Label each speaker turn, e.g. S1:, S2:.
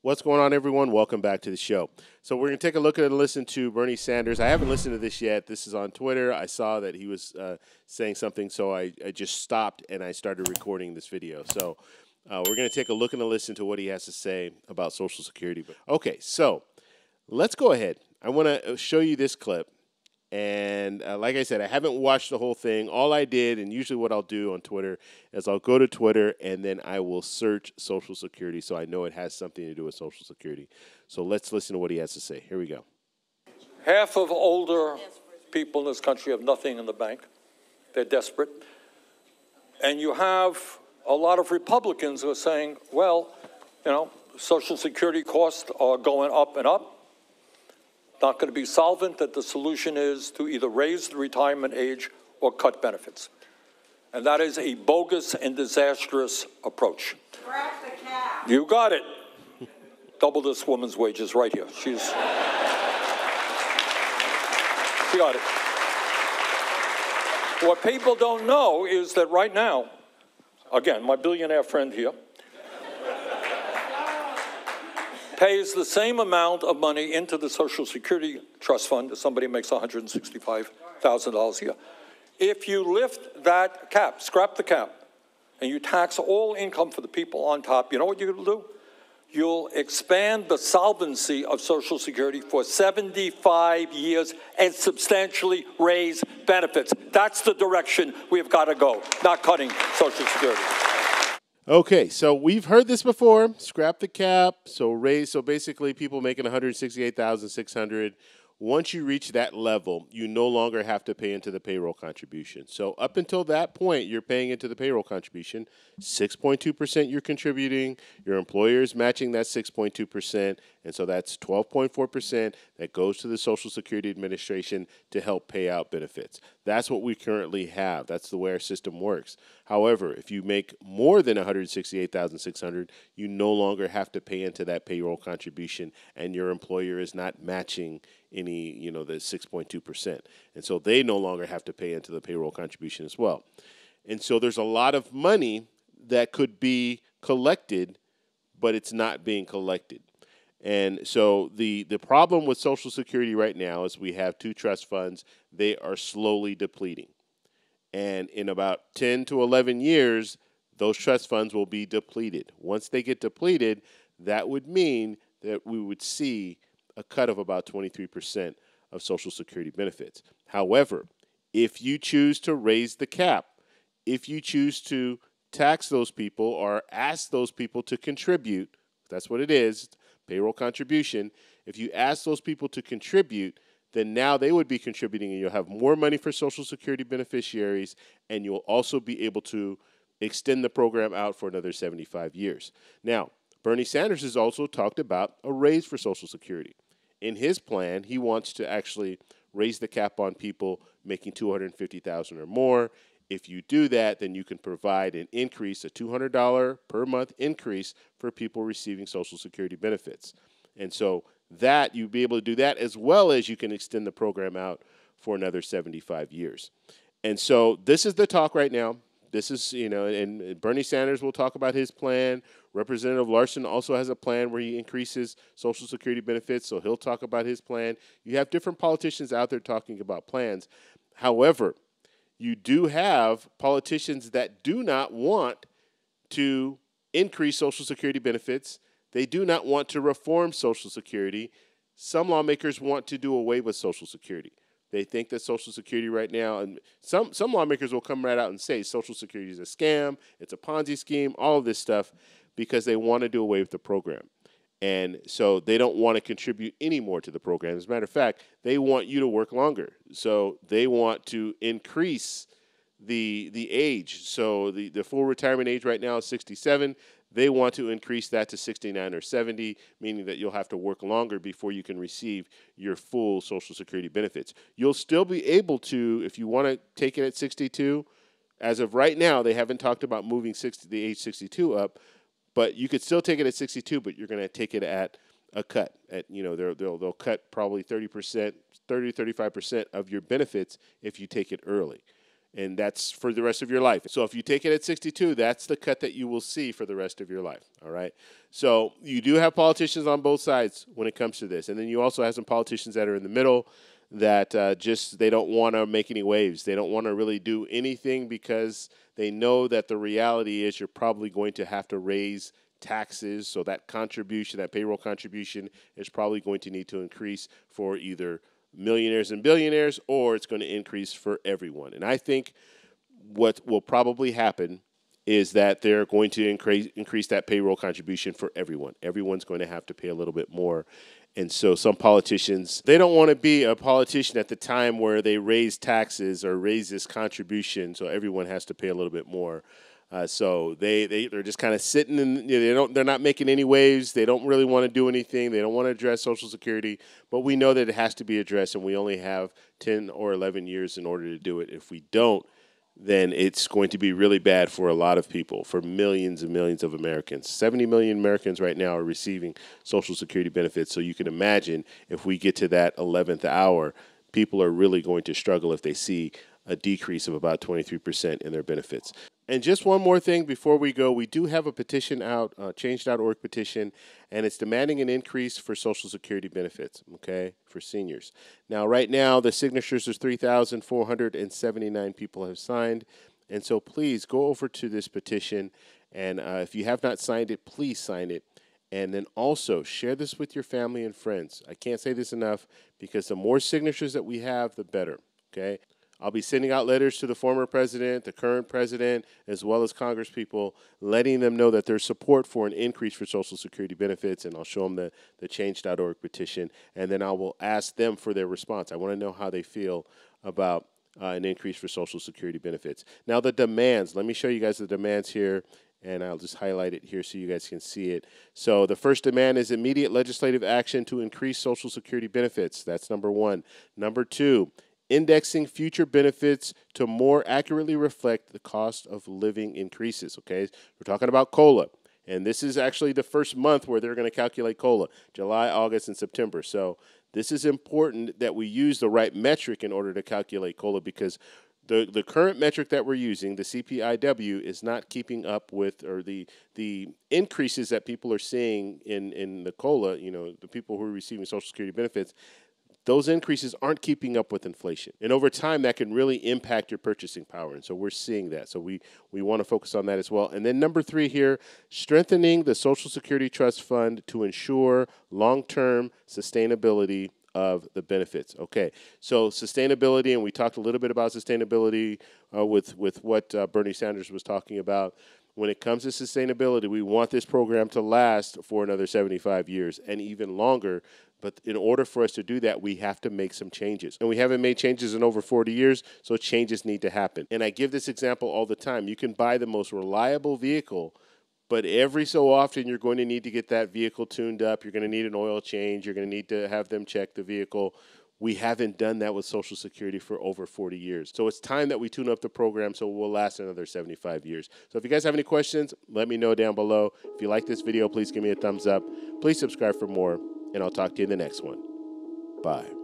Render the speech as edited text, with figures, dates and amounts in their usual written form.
S1: What's going on, everyone? Welcome back to the show. So we're going to take a look at and listen to Bernie Sanders. I haven't listened to this yet. This is on Twitter. I saw that he was saying something, so I just stopped and I started recording this video. So we're going to take a look and a listen to what he has to say about Social Security. Okay, so let's go ahead. I want to show you this clip. And like I said, I haven't watched the whole thing. All I did, and usually what I'll do on Twitter, is I'll go to Twitter and then I will search Social Security so I know it has something to do with Social Security. So let's listen to what he has to say. Here we go.
S2: Half of older people in this country have nothing in the bank. They're desperate. And you have a lot of Republicans who are saying, well, you know, Social Security costs are going up and up. Not going to be solvent, that the solution is to either raise the retirement age or cut benefits. And that is a bogus and disastrous approach.
S3: Scrap the cap.
S2: You got it. Double this woman's wages right here. She got it. What people don't know is that right now, again, my billionaire friend here, pays the same amount of money into the Social Security Trust Fund as somebody who makes $165,000 a year. If you lift that cap, scrap the cap, and you tax all income for the people on top, you know what you're going to do? You'll expand the solvency of Social Security for 75 years and substantially raise benefits. That's the direction we've got to go, not cutting Social Security.
S1: Okay, so we've heard this before. Scrap the cap, so basically people making $168,600. Once you reach that level, you no longer have to pay into the payroll contribution. So up until that point, you're paying into the payroll contribution. 6.2% you're contributing. Your employer is matching that 6.2%, and so that's 12.4% that goes to the Social Security Administration to help pay out benefits. That's what we currently have. That's the way our system works. However, if you make more than $168,600, you no longer have to pay into that payroll contribution, and your employer is not matching any, the 6.2%. And so they no longer have to pay into the payroll contribution as well. And so there's a lot of money that could be collected, but it's not being collected. And so the problem with Social Security right now is we have two trust funds. They are slowly depleting. And in about 10 to 11 years, those trust funds will be depleted. Once they get depleted, that would mean that we would see a cut of about 23% of Social Security benefits. However, if you choose to raise the cap, if you choose to tax those people or ask those people to contribute, that's what it is, payroll contribution. If you ask those people to contribute, then now they would be contributing and you'll have more money for Social Security beneficiaries, and you'll also be able to extend the program out for another 75 years. Now, Bernie Sanders has also talked about a raise for Social Security. In his plan, he wants to actually raise the cap on people making $250,000 or more. If you do that, then you can provide an increase, a $200 per month increase for people receiving Social Security benefits. And so that you'll be able to do that, as well as you can extend the program out for another 75 years. And so this is the talk right now. This is, and Bernie Sanders will talk about his plan. Representative Larson also has a plan where he increases Social Security benefits, so he'll talk about his plan. You have different politicians out there talking about plans. However, you do have politicians that do not want to increase Social Security benefits. They do not want to reform Social Security. Some lawmakers want to do away with Social Security. They think that Social Security right now, and some lawmakers will come right out and say Social Security is a scam, it's a Ponzi scheme, all of this stuff, because they want to do away with the program. And so they don't want to contribute any more to the program. As a matter of fact, they want you to work longer. So they want to increase the age. So the full retirement age right now is 67. They want to increase that to 69 or 70, meaning that you'll have to work longer before you can receive your full Social Security benefits. You'll still be able to, if you want to take it at 62. As of right now, they haven't talked about moving the age 62 up, but you could still take it at 62, but you're going to take it at a cut. They'll cut probably 30%, 30 to 35% of your benefits if you take it early. And that's for the rest of your life. So if you take it at 62, that's the cut that you will see for the rest of your life, all right? So you do have politicians on both sides when it comes to this. And then you also have some politicians that are in the middle that they don't want to make any waves. They don't want to really do anything because they know that the reality is you're probably going to have to raise taxes. So that contribution, that payroll contribution, is probably going to need to increase for either millionaires and billionaires, or it's going to increase for everyone. And I think what will probably happen is that they're going to increase that payroll contribution for everyone. Everyone's going to have to pay a little bit more. And so some politicians, they don't want to be a politician at the time where they raise taxes or raise this contribution, so everyone has to pay a little bit more. So they're just kind of sitting and they're not making any waves. They don't really want to do anything. They don't want to address Social Security, but we know that it has to be addressed, and we only have 10 or 11 years in order to do it. If we don't, then it's going to be really bad for a lot of people, for millions and millions of Americans. 70 million Americans right now are receiving Social Security benefits. So you can imagine if we get to that 11th hour, people are really going to struggle if they see a decrease of about 23% in their benefits. And just one more thing before we go, we do have a petition out, change.org petition, and it's demanding an increase for Social Security benefits, okay, for seniors. Now, right now, the signatures is 3,479 people have signed, and so please go over to this petition, and if you have not signed it, please sign it. And then also share this with your family and friends. I can't say this enough because the more signatures that we have, the better, okay? I'll be sending out letters to the former president, the current president, as well as Congress people, letting them know that there's support for an increase for Social Security benefits, and I'll show them the change.org petition, and then I will ask them for their response. I want to know how they feel about an increase for Social Security benefits. Now, the demands. Let me show you guys the demands here, and I'll just highlight it here so you guys can see it. So the first demand is immediate legislative action to increase Social Security benefits. That's number one. Number two, indexing future benefits to more accurately reflect the cost of living increases, okay? We're talking about COLA, and this is actually the first month where they're going to calculate COLA, July, August, and September. So this is important that we use the right metric in order to calculate COLA because the current metric that we're using, the CPIW, is not keeping up with or the increases that people are seeing in the COLA, the people who are receiving Social Security benefits. Those increases aren't keeping up with inflation. And over time, that can really impact your purchasing power. And so we're seeing that. So we want to focus on that as well. And then number three here, strengthening the Social Security Trust Fund to ensure long-term sustainability of the benefits. Okay, so sustainability, and we talked a little bit about sustainability with what Bernie Sanders was talking about. When it comes to sustainability, we want this program to last for another 75 years and even longer. But in order for us to do that, we have to make some changes. And we haven't made changes in over 40 years, so changes need to happen. And I give this example all the time. You can buy the most reliable vehicle, but every so often you're going to need to get that vehicle tuned up. You're going to need an oil change. You're going to need to have them check the vehicle. We haven't done that with Social Security for over 40 years. So it's time that we tune up the program so we'll last another 75 years. So if you guys have any questions, let me know down below. If you like this video, please give me a thumbs up. Please subscribe for more, and I'll talk to you in the next one. Bye.